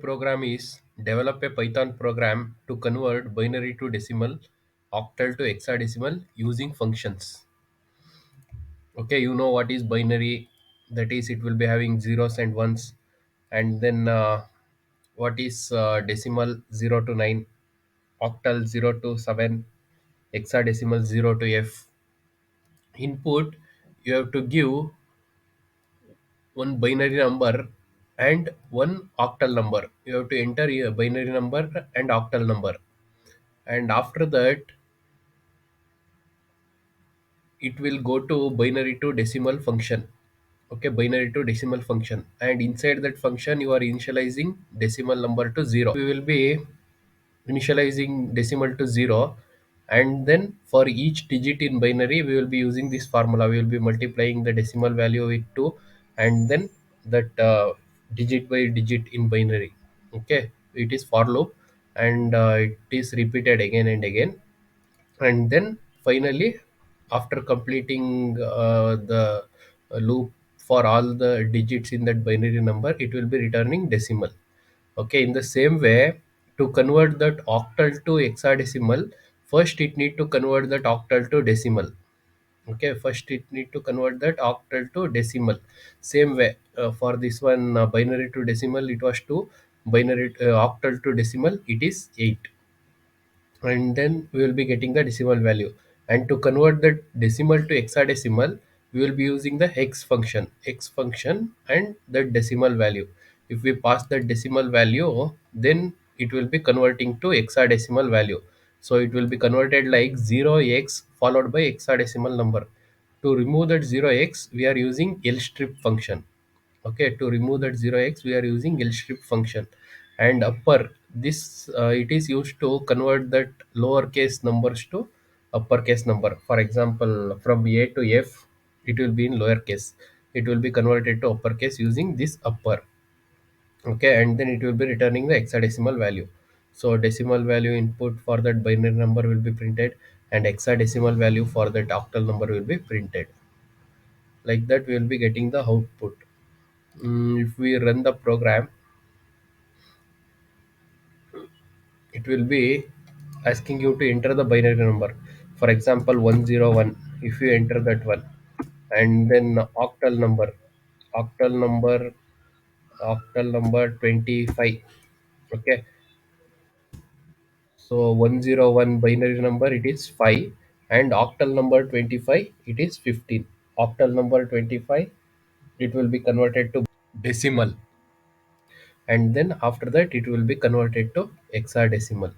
Program is develop a Python program to convert binary to decimal, octal to hexadecimal using functions. Okay, you know what is binary? That is, it will be having zeros and ones. And then what is decimal? 0 to 9, octal 0 to 7, hexadecimal 0 to f. Input, you have to give one binary number and one octal number. You have to enter a binary number and octal number, and after that it will go to binary to decimal function. Okay, binary to decimal function, and inside that function you are initializing decimal number to 0. We will be initializing decimal to 0, and then for each digit in binary we will be using this formula. We will be multiplying the decimal value with 2, and then that digit by digit in binary. Okay, it is for loop, and it is repeated again and again. And then finally, after completing the loop for all the digits in that binary number, it will be returning decimal. Okay, in the same way, to convert that octal to hexadecimal, first it need to convert that octal to decimal. Okay, first it need to convert that octal to decimal. Same way, for this one, binary to decimal it was 2, binary octal to decimal it is 8, and then we will be getting the decimal value. And to convert the decimal to hexadecimal, we will be using the hex function and the decimal value. If we pass the decimal value, then it will be converting to hexadecimal value. So it will be converted like 0x followed by hexadecimal number. To remove that 0x, we are using lstrip function. Okay, to remove that 0x we are using lstrip function. And upper, this it is used to convert that lowercase numbers to uppercase number. For example, from a to f, it will be in lowercase, it will be converted to uppercase using this upper. Okay, and then it will be returning the hexadecimal value. So decimal value input for that binary number will be printed, and hexadecimal value for that octal number will be printed. Like that we will be getting the output. If we run the program, it will be asking you to enter the binary number. For example, 101. If you enter that one, and then octal number, octal number 25. Okay, so 101 binary number it is 5, and octal number 25 it is 15. Octal number 25, it will be converted to decimal, and then after that it will be converted to hexadecimal.